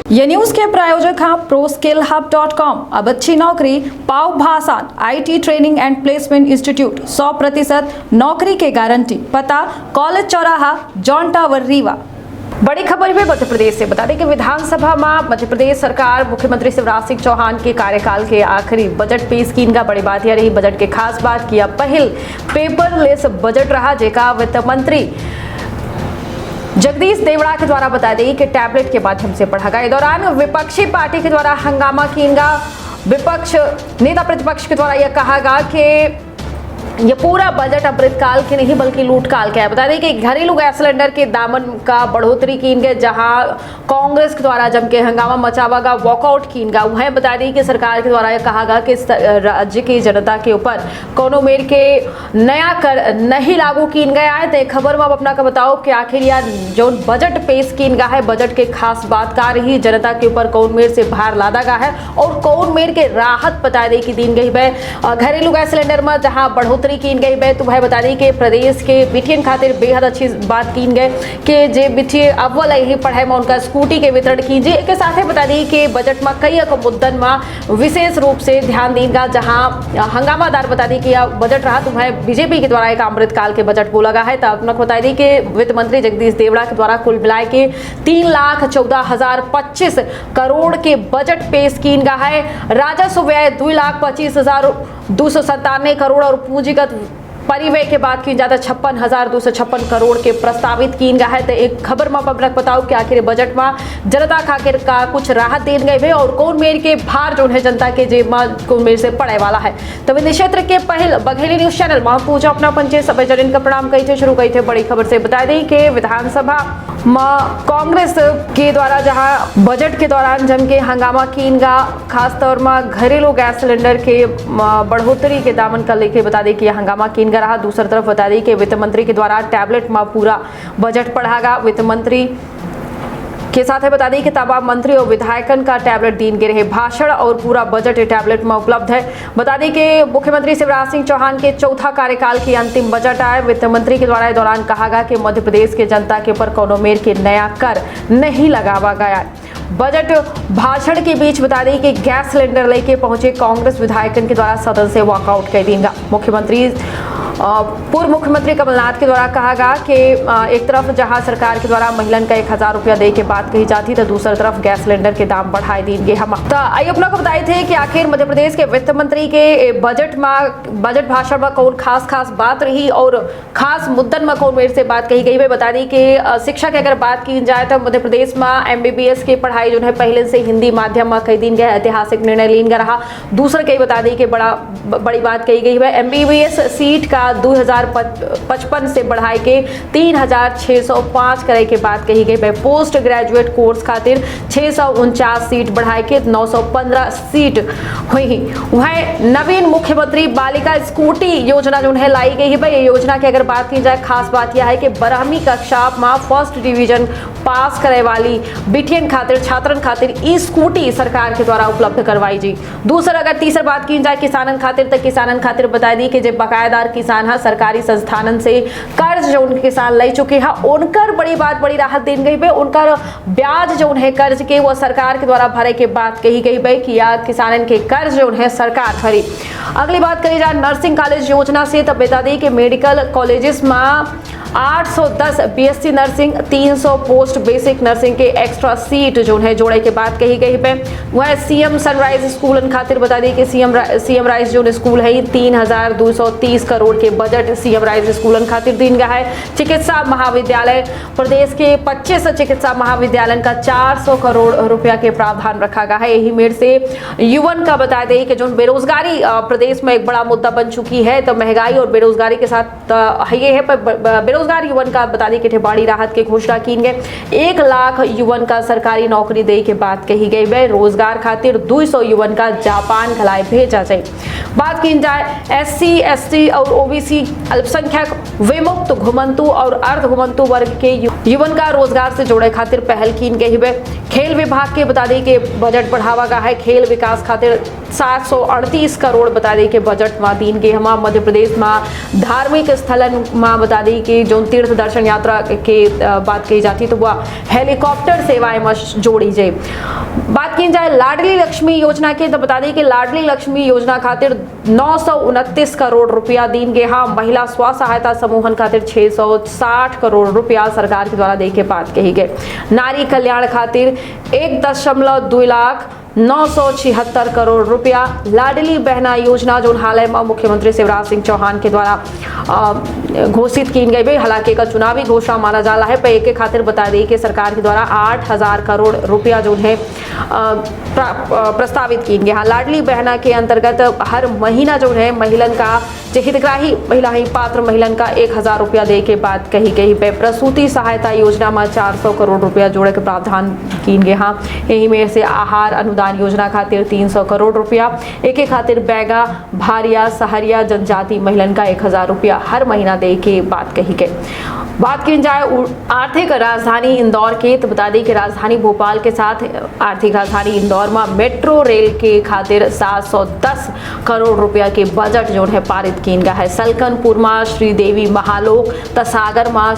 ये न्यूज के प्रायोजक हैं ProSkillHub.com। अब अच्छी नौकरी पाओ भाषण IT training and placement institute 100% नौकरी के गारंटी। पता कॉलेज चौराहा जॉन टावर रीवा। बड़ी खबर है मध्य प्रदेश से। बता दें कि विधानसभा में मध्य प्रदेश सरकार मुख्यमंत्री शिवराज सिंह चौहान के कार्यकाल के आखिरी बजट पेश की। इनका बड़ी बात यह रही बजट के खास बात किया पहल पेपरलेस बजट रहा, जेका वित्त मंत्री जगदीश देवड़ा के द्वारा बता दी कि टैबलेट के माध्यम से पढ़ा गया। इस दौरान विपक्षी पार्टी के द्वारा हंगामा किया। विपक्ष नेता प्रतिपक्ष के द्वारा यह कहा गया कि ये पूरा बजट अमृतकाल के नहीं बल्कि लूटकाल का है। बता दें कि घरेलू गैस सिलेंडर के दामन का बढ़ोतरी की गई, जहां कांग्रेस के द्वारा जम के हंगामा मचावा गया, वॉकआउट की गया। वहीं बता दें कि सरकार के द्वारा यह कहा गया कि राज्य की जनता के ऊपर कोनो मेर के नया कर नहीं लागू की गया है। तो खबर में अब अपना का बताओ कि आखिर यार जो बजट पेश की गया है, बजट के खास बात का रही जनता के ऊपर कौन मेर से भार लादा गया है और कौन मेर के राहत बता दे की दी गई है। घरेलू गैस सिलेंडर में जहाँ बढ़ोतरी की गई है, तो वह बता दी कि प्रदेश के बिटियन खातिर बेहद अच्छी बात की गई कि जे बिटिया अव्वल यही पढ़ाई में उनका स्कूटी के वितरण कीजिए। एक साथ बता दी कि बजट में कई मुद्दन में विशेष रूप से ध्यान देगा, जहां हंगामादार बता दी कि यह बजट रहा तो वह बीजेपी के द्वारा एक अमृतकाल के बजट बोला गया है। तब तक बता दी कि वित्त मंत्री जगदीश देवड़ा के द्वारा कुल मिलाए के 3,14,025 करोड़ के बजट पेश की गया है। राजस्व व्यय 2,25,297 करोड़ और पूंजीगत परिव्यय के बाद की ज्यादा 56,256 करोड़ के प्रस्तावित की गया है। तो एक खबर में पब्लिक बताओ कि आखिर बजट में जनता खातिर का कुछ राहत देन गए है और कौन मेर के भार जो है जनता के जेब में कौन मेर से पड़े वाला है। तो विंध्य क्षेत्र के पहल बघेली न्यूज चैनल में पूजा अपना पंचे सब जन का प्रणाम कही थे शुरू कही थे। बड़ी खबर से बता दें कि विधानसभा में कांग्रेस के द्वारा जहां बजट के दौरान जम के हंगामा कीनगा, खासतौर में घरेलू गैस सिलेंडर के बढ़ोतरी के दामन का लेके बता दें कि हंगामा कीन रहा। दूसरी तरफ बता दी कि वित्त मंत्री के द्वारा टैबलेट में पूरा बजट पढ़ा गया। वित्त मंत्री के साथ है बता दी कि तमाम मंत्री और विधायकन का टैबलेट दीन के रहे भाषण और पूरा बजट टैबलेट में उपलब्ध है। बता दी कि मुख्यमंत्री शिवराज सिंह चौहान के चौथा कार्यकाल की अंतिम बजट आए। वित्त मंत्री के द्वारा इस दौरान कहा गया कि मध्य प्रदेश के जनता के ऊपर कोनो मेर के नया कर नहीं लगावा गया। बजट भाषण के बीच बता दें कि गैस सिलेंडर लेके पहुंचे कांग्रेस विधायकन के द्वारा सदन से वॉकआउट कर देंगे। पूर्व मुख्यमंत्री कमलनाथ के द्वारा कहा गया कि एक तरफ जहां सरकार के द्वारा महिलन का 1,000 रुपया दे के बात कही जाती, तो दूसरी तरफ गैस सिलेंडर के दाम बढ़ाए देंगे हम। तो आइए अपना को बताए थे कि आखिर मध्य प्रदेश के वित्त मंत्री के बजट भाषण में कौन खास बात रही और खास मुद्दन में कौन मेर से बात कही गई है। बता दी कि शिक्षा की अगर बात की जाए तो मध्य प्रदेश में MBBS की पढ़ाई जो है पहले से हिंदी माध्यम में कई दिन गया ऐतिहासिक निर्णय लीन गया रहा। दूसरा कई बता दी कि बड़ी बात कही गई है MBBS सीट का 2055 से बढ़ाए के 3,605 करे के बात कही गई है। पोस्ट ग्रेजुएट कोर्स खातिर 649 सीट बढ़ाए के 915 सीट हुई। वह नवीन मुख्यमंत्री बालिका स्कूटी योजना जो है लाई गई है। ये योजना की अगर बात की जाए खास बात यह है कि 12वीं कक्षा में फर्स्ट डिवीजन पास करे वाली बिटियन खातिर छात्रन खातिर ई स्कूटी सरकार के द्वारा उपलब्ध करवाई जी। दूसरा अगर तीसरी बात की जाए किसानन खातिर, तो किसानन खातिर बता दी कि जब बकायेदार किसान है सरकारी संस्थानन से कर्ज जो उनके किसान ले चुके हैं उनकर बड़ी राहत दी गई है। उनकर ब्याज जो है कर्ज के वो सरकार के द्वारा भरे के बात कही गई है कि या किसानन के कर्ज जो है सरकार भरी। अगली बात करी जाए नर्सिंग कॉलेज योजना से, तब बता दी कि मेडिकल कॉलेजेस में 810 BSc nursing, 300 post basic nursing के एक्स्ट्रा सीट जो है जोड़े के बात कही गई है। वह CM सनराइज स्कूल खातिर बता दी कि CM राइज जो स्कूल है 3,230 करोड़ के बजट CM राइज स्कूल खातिर दिन गया है। चिकित्सा महाविद्यालय प्रदेश के 25 चिकित्सा महाविद्यालय का 400 करोड़ रुपया के प्रावधान रखा गया है। यही मेर से युवन का बता दें कि जो बेरोजगारी प्रदेश में एक बड़ा मुद्दा बन चुकी है, तो महंगाई और बेरोजगारी के साथ ये है बेरोजगार युवन का बता दी कि बड़ी राहत की घोषणा की गई। 1 लाख युवन का सरकारी नौकरी दे के बात कही गई है। रोजगार खातिर 200 युवन का जापान खलाए भेजा जाए। बात की जाए SC ST और OBC अल्पसंख्यक विमुक्त घुमंतु और अर्ध घुमंतु वर्ग के युवन का रोजगार से जोड़े खातिर पहल की गई है। खेल विभाग के बता दी कि बजट बढ़ावा गया है। खेल विकास खातिर 738 करोड़ बता दी कि बजट में दीन के हम मध्य प्रदेश में धार्मिक स्थलन में बता दी कि जो जो तीर्थ दर्शन यात्रा के बात कही जाती तो वह हेलीकॉप्टर सेवाएं जोड़ी जाए। बात की जाए लाडली लक्ष्मी योजना की तो बता दें कि लाडली लक्ष्मी योजना खातिर 929 करोड़ रुपया दीन गए। हाँ, महिला स्व सहायता समूहन खातिर 660 करोड़ रुपया सरकार के द्वारा दे के बात कही गई। नारी कल्याण खातिर 1.2 लाख 976 करोड़ रुपया। लाडली बहना योजना जो हाल में मुख्यमंत्री शिवराज सिंह चौहान के द्वारा घोषित की गई है, हालांकि का चुनावी घोषणा माना जा रहा है। पर एक खातिर बता दें कि सरकार के द्वारा 8000 करोड़ रुपया जो है प्रस्तावित की गई। हाँ, लाडली बहना के अंतर्गत हर महीना जो है महिलन का हितग्राही महिला ही पात्र महिलन का 1000 रुपया दे के बात कही गई। प्रसूति सहायता योजना में 400 करोड़ रुपया जोड़े के प्रावधान की गए। हाँ, यही में से आहार अनुदान योजना खातिर 300 करोड़ रुपया, एक खातिर बैगा भारिया सहरिया जनजाति महिलन का 1000 रुपया हर महीना दे के बात कही गई। बात की जाए आर्थिक राजधानी इंदौर के तो बता दें कि राजधानी भोपाल के साथ आर्थिक राजधानी इंदौर में मेट्रो रेल के खातिर 710 करोड़ रुपया के बजट जो है पारित किया गया है। सलकनपुर में श्रीदेवी महालोक, तसागर में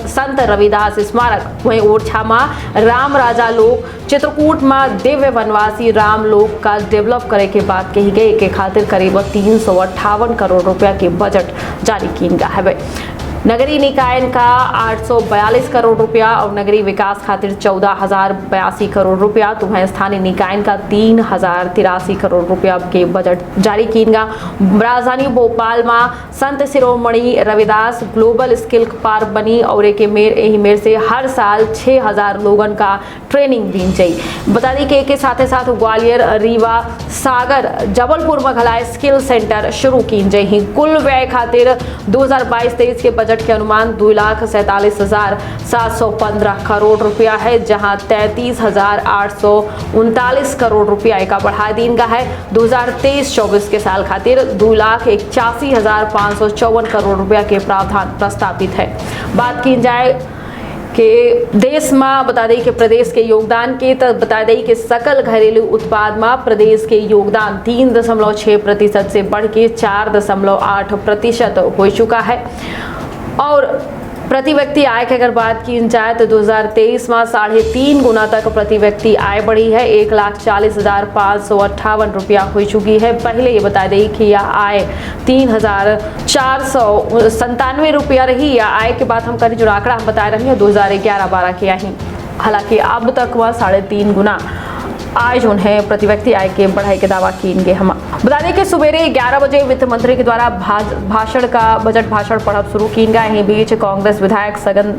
संत रविदास स्मारक, वहीं ओरछा में राम राजा लोक, चित्रकूट में दिव्य वनवासी राम लोक का डेवलप करे के बात कही गई। के खातिर करीब 358 करोड़ रुपया के बजट जारी किया गया है। नगरीय निकाय का 842 करोड़ रुपया और नगरीय विकास खातिर 14,082 करोड़ रुपया, तो वहीं स्थानीय निकाय का 3,083 करोड़ रुपया के बजट जारी किया गया। राजधानी भोपाल में Sant Shiromani Ravidas global skill park बनी और एक मेर से हर साल 6,000 लोगन का ट्रेनिंग दी जाए। बता दें कि एक साथ ग्वालियर, रीवा, सागर, जबलपुर में घलाए स्किल सेंटर शुरू की जाए। कुल व्यय खातिर 2022-23 के बजट के अनुमान 2,47,715 करोड़ रुपया है, जहां 33,839 करोड़ रुपया का बढ़ा दी गया है। 2023-24 के साल खातिर 2,81,554 करोड़ रुपया के प्रावधान प्रस्तावित है। बात की जाए कि देश में बता दें कि प्रदेश के योगदान के तो बता दें कि सकल घरेलू उत्पाद में प्रदेश के योगदान 3.6% से बढ़ के 4.8% हो चुका है। और प्रति व्यक्ति आय की अगर बात की जाए तो 2023 में 3.5 गुना तक प्रति व्यक्ति आय बढ़ी है। 1,40,558 रुपया हो चुकी है। पहले ये बता दें कि यह आय 3,497 रुपया रही। या आय के बाद हम करें जो आंकड़ा हम बता रहे हैं 2011-12 के ही, हालांकि अब तक वह 3.5 गुना आय जो है प्रति व्यक्ति आय के बढ़ाई के दावा किए। हम बता दें कि सुबेरे 11 बजे वित्त मंत्री के द्वारा बजट भाषण पढ़ब शुरू किया गया। यही बीच कांग्रेस विधायक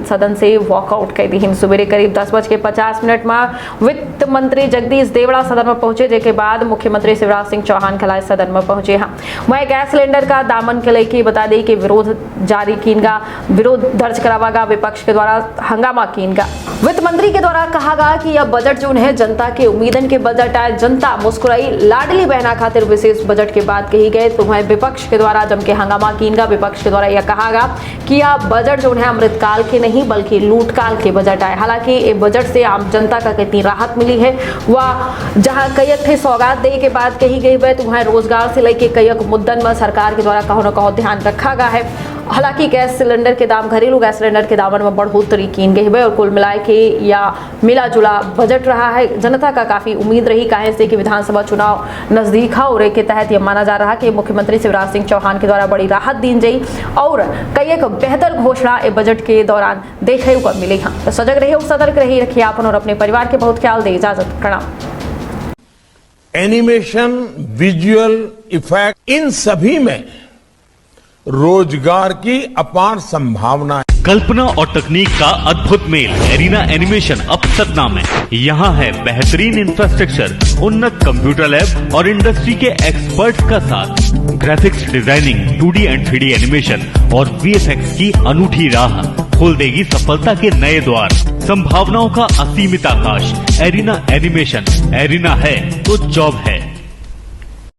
सदन से वॉकआउट कर दी। सुबेरे करीब 10:50 में वित्त मंत्री जगदीश देवड़ा सदन में पहुंचे, जिसके बाद मुख्यमंत्री शिवराज सिंह चौहान खिलाए सदन में पहुंचे। हाँ, वह गैस सिलेंडर का दामन के लेके बता दें कि विरोध जारी किया, विरोध दर्ज करावागा, विपक्ष के द्वारा हंगामा किया। वित्त मंत्री के द्वारा कहा गया कि यह बजट जो है जनता के उम्मीदन के बजट आए, जनता मुस्कुराई। लाडली बहना खातिर विशेष बजट के बात कही गई, तो वह विपक्ष के द्वारा जम के हंगामा किया। विपक्ष के द्वारा यह कहा गया कि यह बजट जो है अमृतकाल के नहीं बल्कि लूटकाल के बजट आए। हालांकि ये बजट से आम जनता का कितनी राहत मिली है, वह जहां कई थे सौगात दे के बात कही गई है, तो वह रोजगार से लेकर कई मुद्दन में सरकार के द्वारा कहो न कहो ध्यान रखा गया है। हालांकि गैस सिलेंडर के दाम, घरेलू गैस सिलेंडर के दामन में बढ़ोतरी की गई है और कुल मिला के या मिला जुला बजट रहा है। जनता का काफी उम्मीद रही, काहे से कि विधानसभा चुनाव नजदीक है और के तहत यह माना जा रहा कि मुख्यमंत्री शिवराज सिंह चौहान के द्वारा बड़ी राहत दी गई और कई एक बेहतर घोषणा इस बजट के दौरान देखने को मिली। हाँ, तो सजग रहिए, सतर्क रहिए, रखिए अपन और अपने परिवार के बहुत ख्याल दे। इजाजत, प्रणाम। एनिमेशन, विजुअल इफेक्ट, इन सभी में रोजगार की अपार संभावना है। कल्पना और तकनीक का अद्भुत मेल एरिना एनिमेशन अब सतना में। यहाँ है बेहतरीन इंफ्रास्ट्रक्चर, उन्नत कंप्यूटर लैब और इंडस्ट्री के एक्सपर्ट्स का साथ। Graphics designing, 2D and 3D animation और VFX की अनूठी राह खोल देगी सफलता के नए द्वार। संभावनाओं का असीमित आकाश। एरिना एनिमेशन, एरिना है तो जॉब है।